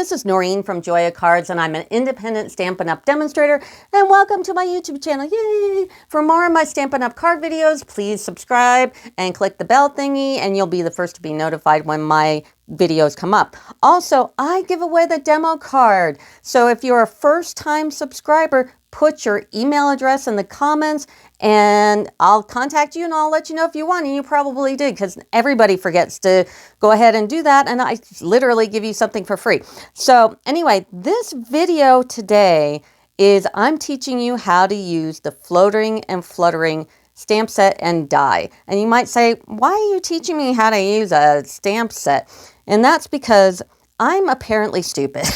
this is Noreen from Joya Cards, and I'm an independent Stampin' Up! Demonstrator, and welcome to my YouTube channel. Yay! For more of my Stampin' Up! Card videos, please subscribe and click the bell thingy, and you'll be the first to be notified when my videos come up. Also, I give away the demo card, so if you're a first-time subscriber, put your email address in the comments and I'll contact you and I'll let you know if you want. And you probably did, because everybody forgets to go ahead and do that. And I literally give you something for free. So anyway, this video today is I'm teaching you how to use the Floating and Fluttering stamp set and die. And you might say, why are you teaching me how to use a stamp set? And that's because I'm apparently stupid.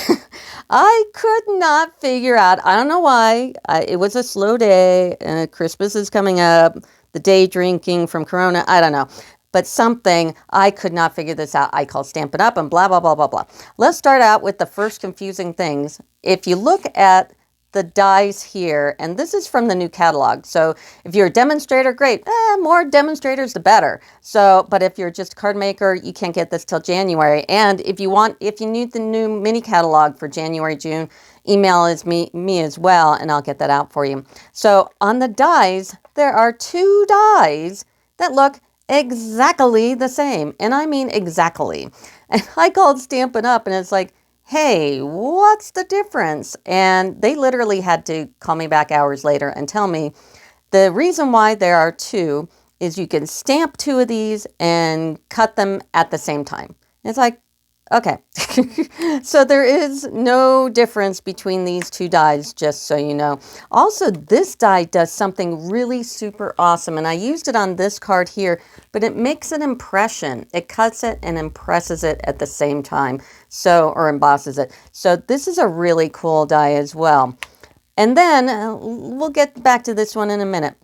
I could not figure out, I don't know why, it was a slow day, Christmas is coming up, the day drinking from Corona, I don't know. But something, I could not figure this out. I call Stampin' Up! And blah, blah, blah, blah, blah. Let's start out with the first confusing things. If you look at the dies here, and this is from the new catalog. So if you're a demonstrator, great. More demonstrators, the better. So, but if you're just a card maker, you can't get this till January. And if you need the new mini catalog for January, June, email is me as well, and I'll get that out for you. So on the dies, there are two dies that look exactly the same. And I mean exactly. And I called Stampin' Up! And it's like, hey, what's the difference? And they literally had to call me back hours later and tell me the reason why there are two is you can stamp two of these and cut them at the same time. It's like, okay. So there is no difference between these two dies, just so you know. Also, this die does something really super awesome, and I used it on this card here, but it makes an impression. It cuts it and impresses it at the same time, or embosses it. So this is a really cool die as well. And then we'll get back to this one in a minute.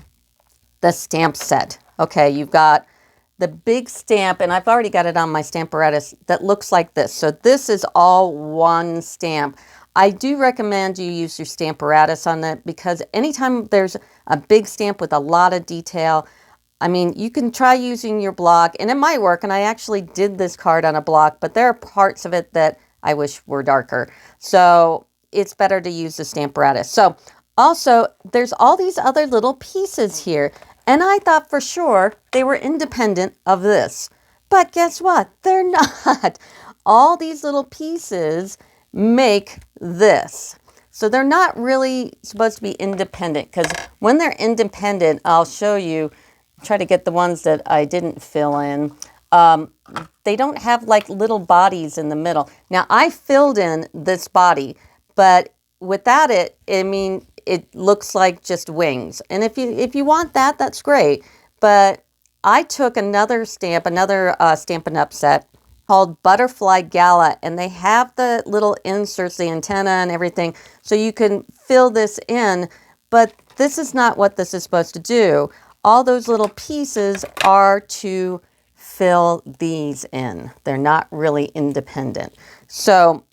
The stamp set. Okay, you've got the big stamp, and I've already got it on my Stamparatus, that looks like this. So this is all one stamp. I do recommend you use your Stamparatus on that, because anytime there's a big stamp with a lot of detail, I mean, you can try using your block, and it might work, and I actually did this card on a block, but there are parts of it that I wish were darker. So it's better to use the Stamparatus. So also, there's all these other little pieces here. And I thought for sure they were independent of this. But guess what? They're not. All these little pieces make this. So they're not really supposed to be independent, because when they're independent, I'll show you, try to get the ones that I didn't fill in. They don't have like little bodies in the middle. Now I filled in this body, but without it, I mean, it looks like just wings. And if you want that, that's great. But I took another Stampin' Up! Set called Butterfly Gala, and they have the little inserts, the antenna and everything, so you can fill this in. But this is not what this is supposed to do. All those little pieces are to fill these in. They're not really independent. So,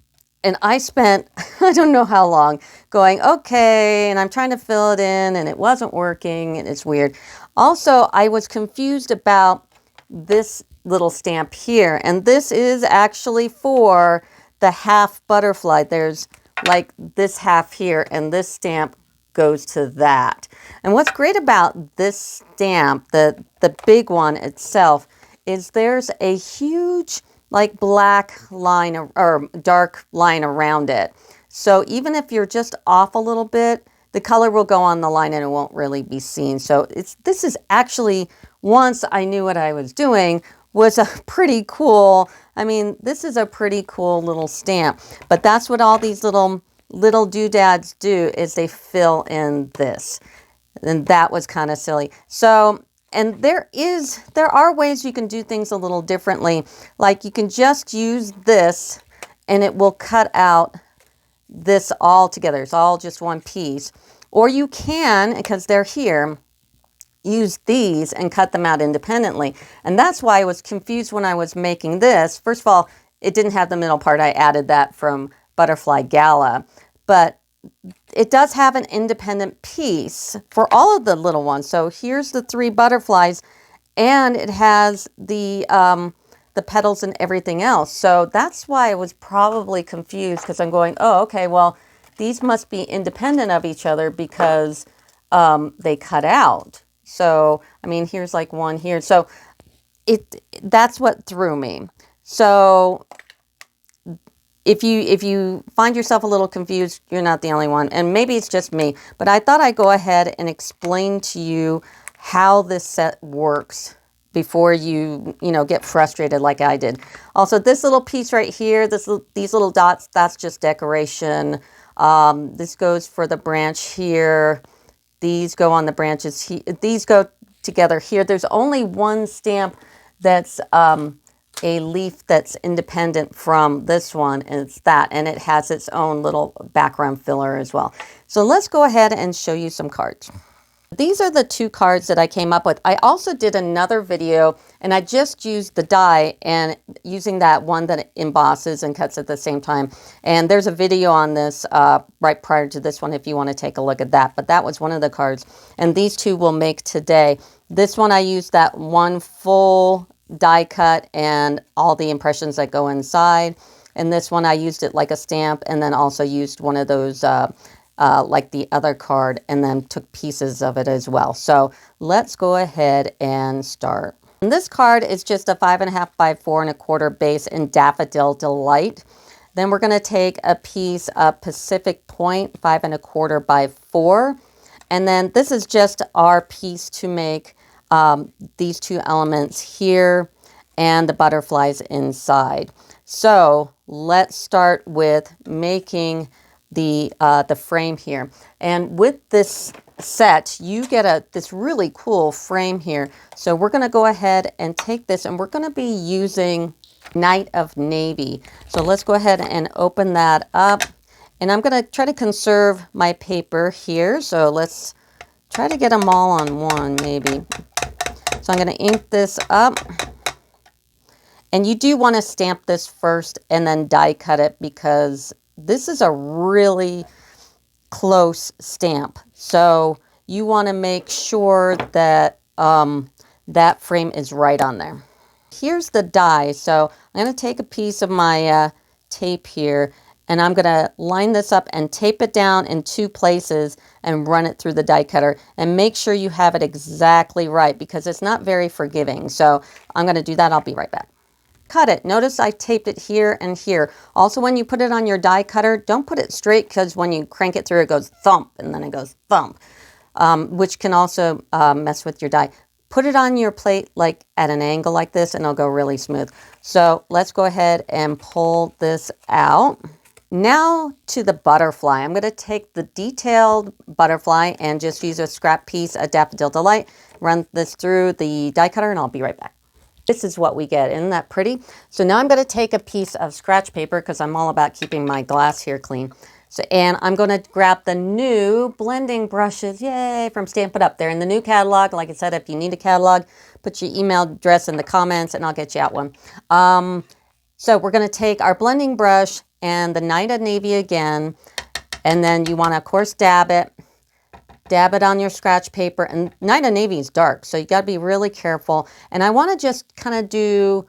and I spent, I don't know how long, going, okay, and I'm trying to fill it in, and it wasn't working, and it's weird. Also, I was confused about this little stamp here, and this is actually for the half butterfly. There's like this half here, and this stamp goes to that. And what's great about this stamp, the big one itself, is there's a huge like black line or dark line around it. So even if you're just off a little bit, the color will go on the line and it won't really be seen. So this is actually, once I knew what I was doing, was a pretty cool, I mean, this is a pretty cool little stamp. But that's what all these little doodads do, is they fill in this. And that was kind of silly. So, and there are ways you can do things a little differently. Like you can just use this and it will cut out this all together. It's all just one piece. Or you can, because they're here, use these and cut them out independently. And that's why I was confused when I was making this. First of all, it didn't have the middle part. I added that from Butterfly Gala. But it does have an independent piece for all of the little ones. So here's the 3 butterflies, and it has the the petals and everything else. So that's why I was probably confused, because I'm going, oh, okay, well, these must be independent of each other because they cut out. So, I mean, here's like one here. So that's what threw me. So if you find yourself a little confused, you're not the only one, and maybe it's just me, but I thought I'd go ahead and explain to you how this set works before you get frustrated like I did. Also, this little piece right here, these little dots, that's just decoration. This goes for the branch here. These go on the branches. These go together here. There's only one stamp that's a leaf that's independent from this one, and it's that, and it has its own little background filler as well. So let's go ahead and show you some cards. These are the two cards that I came up with. I also did another video, and I just used the die and using that one that embosses and cuts at the same time. And there's a video on this right prior to this one if you want to take a look at that. But that was one of the cards, and these two we'll make today. This one I used that one full die cut and all the impressions that go inside, and this one I used it like a stamp, and then also used one of those like the other card, and then took pieces of it as well. So let's go ahead and start. And this card is just a 5.5 by 4 1/4 base in Daffodil Delight. Then we're going to take a piece of Pacific Point 5 1/4 by 4, and then this is just our piece to make these two elements here and the butterflies inside. So let's start with making the frame here. And with this set, you get this really cool frame here. So we're going to go ahead and take this, and we're going to be using Night of Navy. So let's go ahead and open that up. And I'm going to try to conserve my paper here. So let's try to get them all on one, maybe. So I'm going to ink this up. And you do want to stamp this first and then die cut it, because this is a really close stamp. So you want to make sure that that frame is right on there. Here's the die. So I'm going to take a piece of my tape here, and I'm going to line this up and tape it down in 2 places and run it through the die cutter, and make sure you have it exactly right, because it's not very forgiving. So I'm going to do that. I'll be right back. Cut it. Notice I taped it here and here. Also, when you put it on your die cutter, don't put it straight, because when you crank it through, it goes thump, and then it goes thump, which can also mess with your die. Put it on your plate like at an angle like this, and it'll go really smooth. So let's go ahead and pull this out. Now to the butterfly. I'm going to take the detailed butterfly and just use a scrap piece of Daffodil Delight, run this through the die cutter, and I'll be right back. This is what we get. Isn't that pretty? So now I'm going to take a piece of scratch paper, because I'm all about keeping my glass here clean. So, and I'm going to grab the new blending brushes, yay, from Stampin' Up. They're in the new catalog. Like I said, if you need a catalog, put your email address in the comments and I'll get you out one. So we're going to take our blending brush and the Night of Navy again, and then you want to, of course, dab it on your scratch paper. And Night of Navy is dark, so you got to be really careful. And I want to just kind of do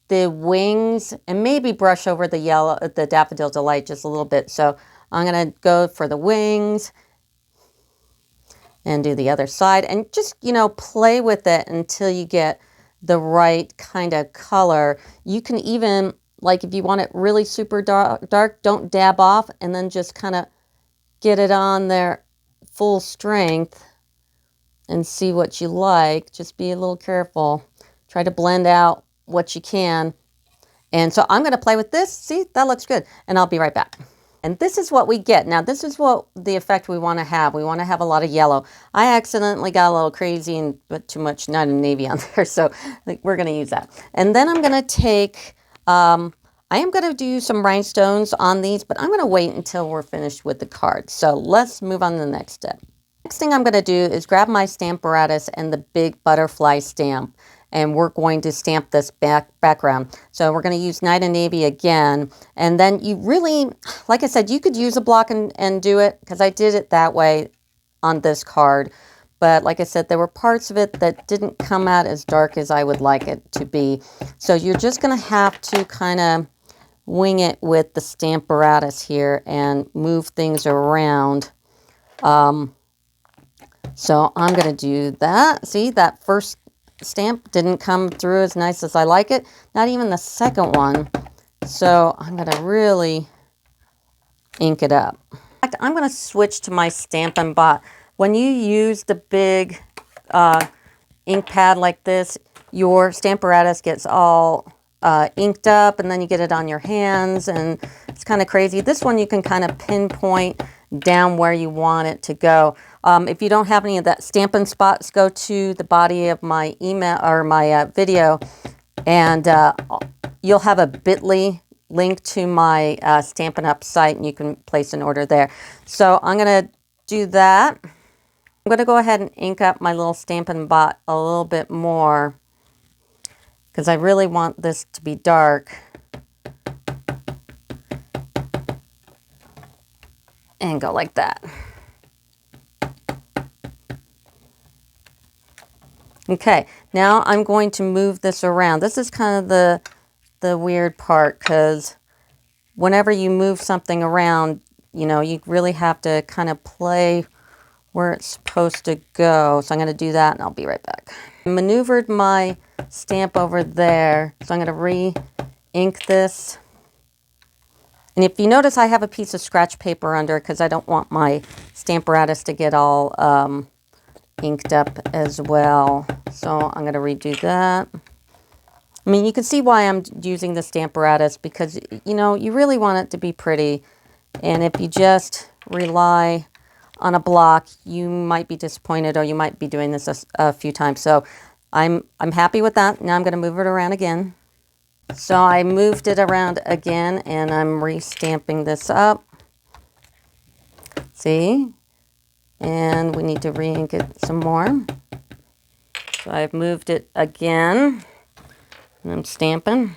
the wings and maybe brush over the yellow, the Daffodil Delight just a little bit. So I'm going to go for the wings and do the other side, and just, play with it until you get the right kind of color. You can even, like, if you want it really super dark, don't dab off, and then just kind of get it on there full strength and see what you like. Just be a little careful. Try to blend out what you can. And so I'm going to play with this. See, that looks good. And I'll be right back. And this is what we get. Now, this is what the effect we want to have. We want to have a lot of yellow. I accidentally got a little crazy and put too much Night of Navy on there. So we're going to use that. And then I'm going to take, I am going to do some rhinestones on these, but I'm going to wait until we're finished with the cards. So let's move on to the next step. Next thing I'm going to do is grab my Stamparatus and the big butterfly stamp, and we're going to stamp this background. So we're going to use Night of Navy again, and then you really, like I said, you could use a block and do it, because I did it that way on this card, But like I said, there were parts of it that didn't come out as dark as I would like it to be. So you're just going to have to kind of wing it with the Stamparatus here and move things around. So I'm going to do that. See, that first stamp didn't come through as nice as I like it. Not even the second one. So I'm going to really ink it up. In fact, I'm going to switch to my Stampin' Bot. When you use the big ink pad like this, your Stamparatus gets all inked up, and then you get it on your hands, and it's kind of crazy. This one you can kind of pinpoint down where you want it to go. If you don't have any of that Stampin' spots, go to the body of my email or my video, and you'll have a bit.ly link to my Stampin' Up site, and you can place an order there. So I'm going to do that. I'm going to go ahead and ink up my little Stampin' Bot a little bit more because I really want this to be dark. And go like that. Okay, now I'm going to move this around. This is kind of the weird part, because whenever you move something around, you know, you really have to kind of play where it's supposed to go. So I'm going to do that, and I'll be right back. I maneuvered my stamp over there, so I'm going to re-ink this. And if you notice, I have a piece of scratch paper under because I don't want my Stamparatus to get all inked up as well. So I'm going to redo that. I mean, you can see why I'm using the Stamparatus, because, you know, you really want it to be pretty. And if you just rely on a block, you might be disappointed, or you might be doing this a few times. So I'm happy with that. Now I'm going to move it around again. So I moved it around again, and I'm re-stamping this up. See? And we need to re-ink it some more. So I've moved it again, and I'm stamping.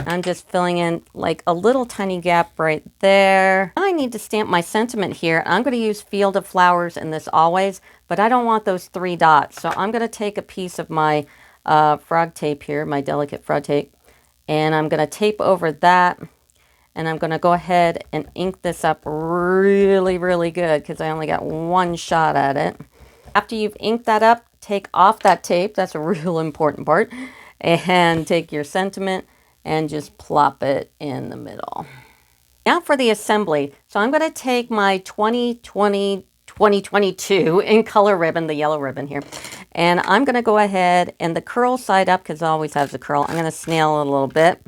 I'm just filling in like a little tiny gap right there. I need to stamp my sentiment here. I'm going to use Field of Flowers in this always, but I don't want those 3 dots. So I'm going to take a piece of my frog tape here, my delicate frog tape, and I'm going to tape over that, and I'm going to go ahead and ink this up really, really good, because I only got one shot at it. After you've inked that up, take off that tape. That's a real important part. And take your sentiment and just plop it in the middle. Now for the assembly. So I'm going to take my 2022 in color ribbon, the yellow ribbon here, and I'm going to go ahead and the curl side up, because it always has a curl. I'm going to snail it a little bit,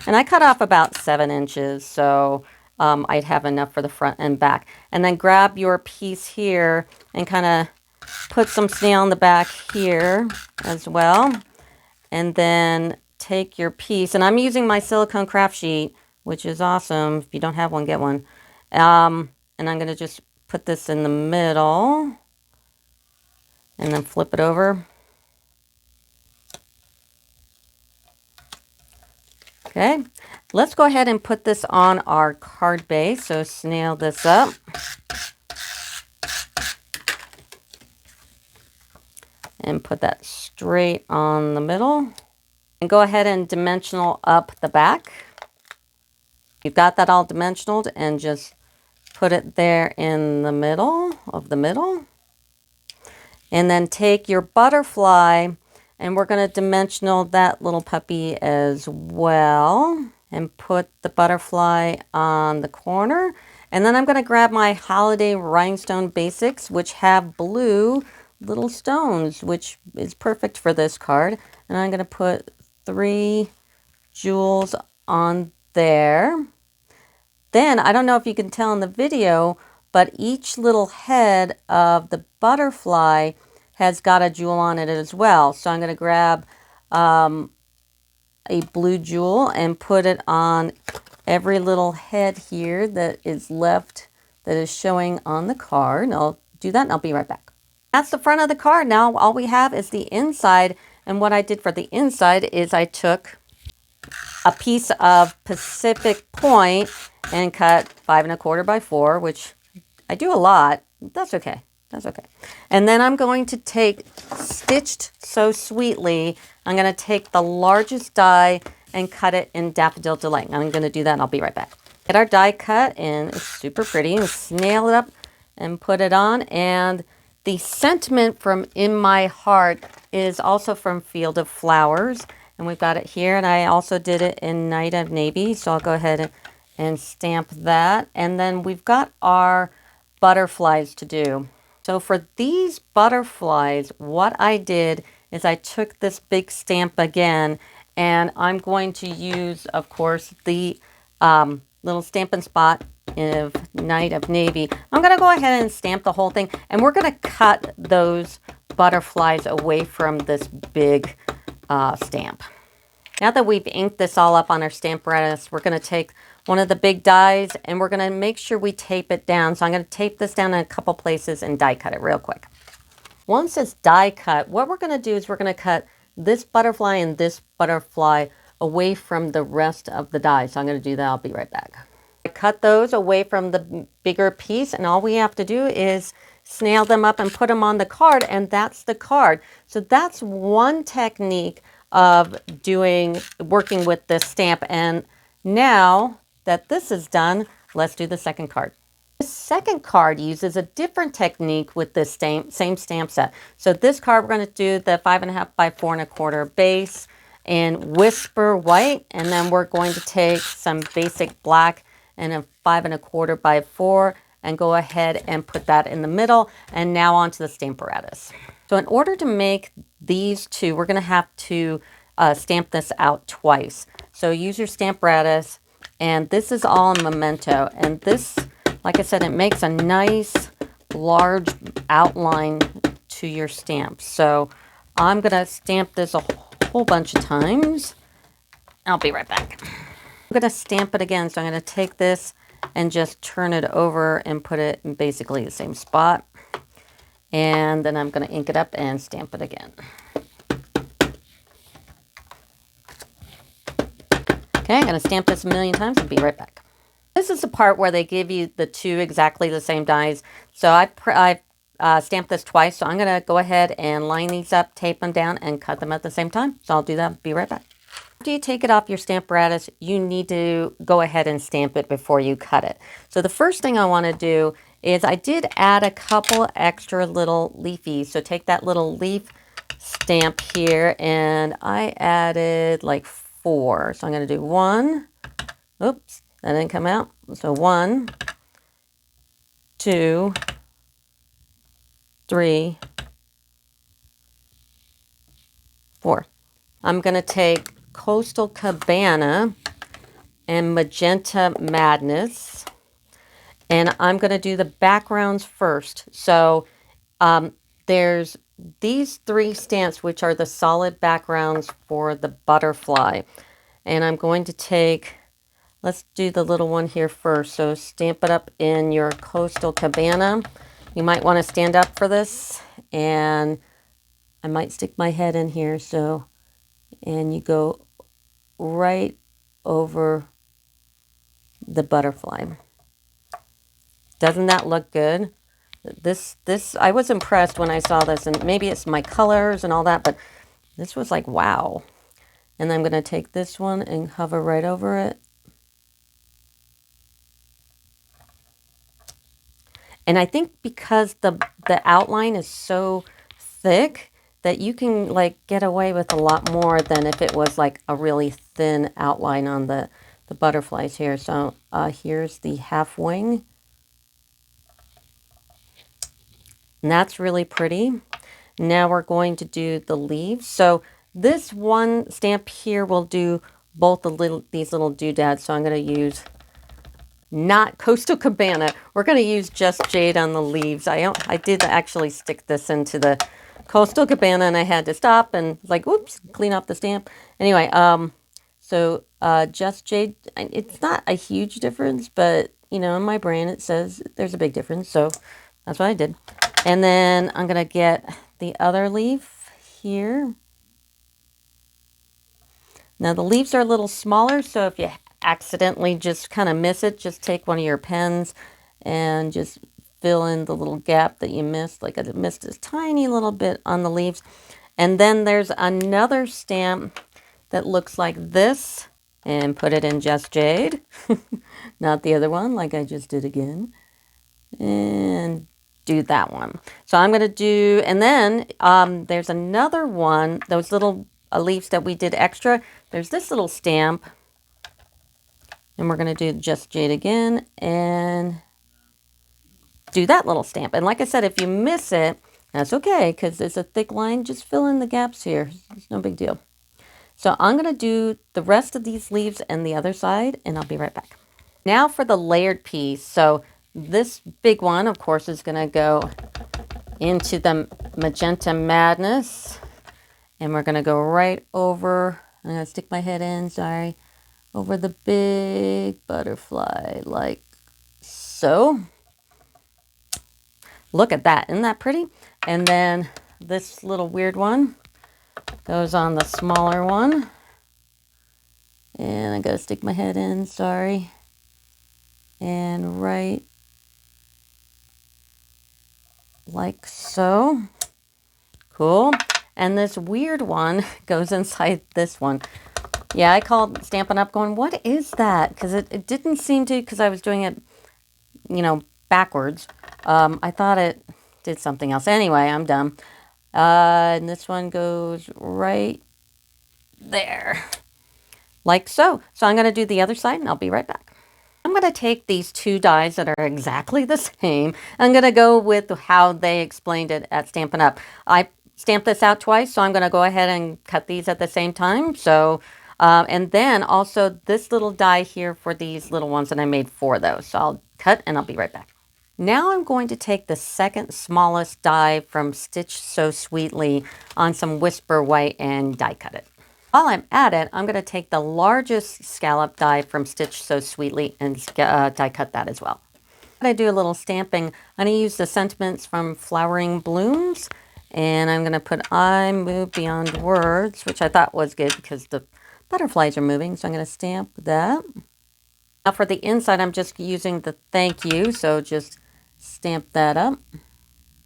and I cut off about 7 inches, so I'd have enough for the front and back. And then grab your piece here and kind of put some snail in the back here as well, and then take your piece, and I'm using my silicone craft sheet, which is awesome. If you don't have one, get one. And I'm going to just put this in the middle and then flip it over. Okay, let's go ahead and put this on our card base. So snail this up. And put that straight on the middle. And go ahead and dimensional up the back. You've got that all dimensionaled, and just put it there in the middle of the middle. And then take your butterfly, and we're going to dimensional that little puppy as well. And put the butterfly on the corner. And then I'm going to grab my Holiday Rhinestone Basics, which have blue little stones, which is perfect for this card. And I'm going to put 3 jewels on there. Then, I don't know if you can tell in the video, but each little head of the butterfly has got a jewel on it as well. So I'm going to grab a blue jewel and put it on every little head here that is left, that is showing on the card. And I'll do that, and I'll be right back. That's the front of the card. Now all we have is the inside. And what I did for the inside is I took a piece of Pacific Point and cut 5 1/4 by 4, which I do a lot. That's okay. That's okay. And then I'm going to take Stitched So Sweetly. I'm going to take the largest die and cut it in Daffodil Delight. I'm going to do that and I'll be right back. Get our die cut and it's super pretty and snail it up and put it on. And the sentiment from In My Heart is also from Field of Flowers. And we've got it here. And I also did it in Night of Navy. So I'll go ahead and stamp that. And then we've got our butterflies to do. So for these butterflies, what I did is I took this big stamp again, and I'm going to use, of course, the little Stampin' Spot of Night of Navy. I'm going to go ahead and stamp the whole thing, and we're going to cut those butterflies away from this big stamp. Now that we've inked this all up on our Stamparatus, we're going to take one of the big dies and we're going to make sure we tape it down. So I'm going to tape this down in a couple places and die cut it real quick. Once it's die cut, what we're going to do is we're going to cut this butterfly and this butterfly away from the rest of the die. So I'm going to do that. I'll be right back. I cut those away from the bigger piece, and all we have to do is snail them up and put them on the card, and that's the card. So that's one technique of working with this stamp. And now that this is done, let's do the second card. The second card uses a different technique with this same stamp set. So this card, we're going to do the 5.5 by 4 1/4 base in Whisper White, and then we're going to take some basic black and a 5 1/4 by 4 and go ahead and put that in the middle. And now onto the Stamparatus. So in order to make these two, we're going to have to stamp this out twice. So use your Stamparatus, and this is all in Memento. And this, like I said, it makes a nice large outline to your stamp. So I'm going to stamp this a whole bunch of times. I'll be right back. I'm going to stamp it again. So I'm going to take this and just turn it over and put it in basically the same spot. And then I'm going to ink it up and stamp it again. Okay, I'm going to stamp this a million times and be right back. This is the part where they give you the two exactly the same dies. So I stamped this twice. So I'm going to go ahead and line these up, tape them down, and cut them at the same time. So I'll do that. Be right back. After you take it off your Stamparatus, you need to go ahead and stamp it before you cut it. So the first thing I want to do is I did add a couple extra little leafies. So take that little leaf stamp here, and I added like 4. So I'm going to do 1. Oops, that didn't come out. So 1, 2, 3, 4. I'm going to take Coastal Cabana and Magenta Madness, and I'm going to do the backgrounds first. So there's these 3 stamps, which are the solid backgrounds for the butterfly. And I'm going to take, let's do the little one here first. So stamp it up in your Coastal Cabana. You might want to stand up for this, and I might stick my head in here. So, and you go right over the butterfly. Doesn't that look good? This I was impressed when I saw this, and maybe it's my colors and all that, but this was like, wow. And then I'm going to take this one and hover right over it. And I think because the outline is so thick that you can like get away with a lot more than if it was like a really thin outline on the butterflies here. So here's the half wing. And that's really pretty. Now we're going to do the leaves. So this one stamp here will do both these little doodads. So I'm going to use not Coastal Cabana. We're going to use Just Jade on the leaves. I did actually stick this into the Coastal Cabana, and I had to stop and like, whoops, clean off the stamp. Anyway, so Just Jade, it's not a huge difference, but you know, in my brain it says there's a big difference. So that's what I did. And then I'm going to get the other leaf here. Now the leaves are a little smaller, so if you accidentally just kind of miss it, just take one of your pens and just fill in the little gap that you missed. Like I missed this tiny little bit on the leaves. And then there's another stamp that looks like this, and put it in Just Jade, not the other one like I just did again, and do that one. So I'm going to do, and then there's another one, those little leaves that we did extra. There's this little stamp, and we're going to do Just Jade again and do that little stamp. And like I said, if you miss it, that's okay, because there's a thick line. Just fill in the gaps here. It's no big deal. So I'm going to do the rest of these leaves and the other side, and I'll be right back. Now for the layered piece. So this big one, of course, is going to go into the Magenta Madness. And we're going to go right over, I'm going to stick my head in, sorry, over the big butterfly, like so. Look at that. Isn't that pretty? And then this little weird one goes on the smaller one. And I got to stick my head in, sorry. And right like so. Cool. And this weird one goes inside this one. Yeah, I called Stampin' Up going, what is that? Because it didn't seem to, because I was doing it, you know, backwards. I thought it did something else. Anyway, I'm done. And this one goes right there. Like so. So I'm going to do the other side and I'll be right back. I'm going to take these two dies that are exactly the same. I'm going to go with how they explained it at Stampin' Up. I stamped this out twice, so I'm going to go ahead and cut these at the same time. So, and then also this little die here for these little ones that I made for those. So I'll cut and I'll be right back. Now I'm going to take the second smallest die from Stitch So Sweetly on some Whisper White and die cut it. While I'm at it, I'm going to take the largest scallop die from Stitch So Sweetly and die cut that as well. I'm going to do a little stamping. I'm going to use the sentiments from Flowering Blooms, and I'm going to put I Move Beyond Words, which I thought was good because the butterflies are moving, so I'm going to stamp that. Now for the inside, I'm just using the thank you, so just stamp that up.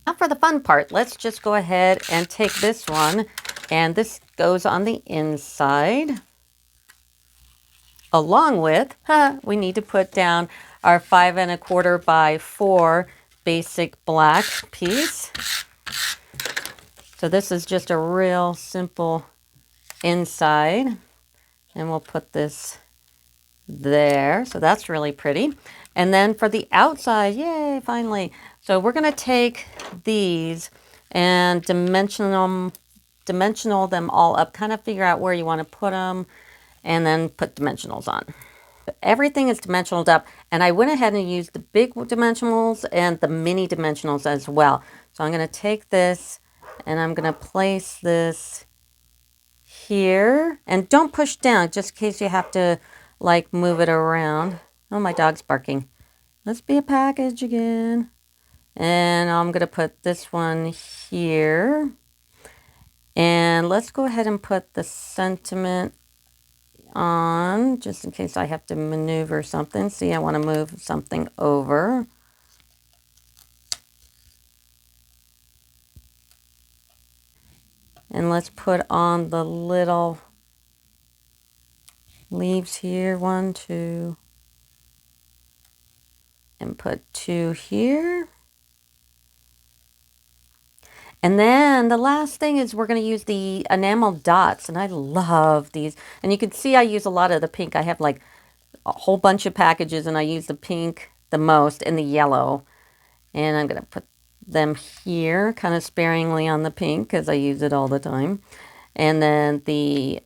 Now for the fun part, let's just go ahead and take this one, and this goes on the inside. Along with, we need to put down our 5 1/4 by 4 basic black piece. So this is just a real simple inside, and we'll put this there. So that's really pretty. And then for the outside, yay, finally. So we're going to take these and dimensional them all up, kind of figure out where you want to put them, and then put dimensionals on. Everything is dimensionaled up, and I went ahead and used the big dimensionals and the mini dimensionals as well. So I'm going to take this and I'm going to place this here, and don't push down just in case you have to like move it around. Oh, my dog's barking. Let's be a package again. And I'm going to put this one here. And let's go ahead and put the sentiment on, just in case I have to maneuver something. See, I want to move something over. And let's put on the little leaves here, 1, 2, and put 2 here. And then the last thing is we're going to use the Enamel Dots, and I love these. And you can see I use a lot of the pink. I have like a whole bunch of packages, and I use the pink the most and the yellow. And I'm going to put them here, kind of sparingly on the pink because I use it all the time. And then the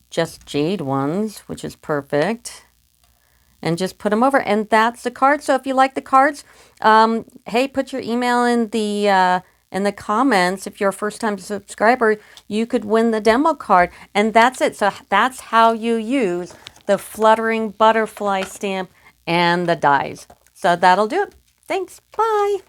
Just Jade ones, which is perfect. And just put them over. And that's the card. So if you like the cards, hey, put your email in the comments. If you're a first-time subscriber, you could win the demo card. And that's it. So that's how you use the Fluttering Butterfly stamp and the dies. So that'll do it. Thanks. Bye.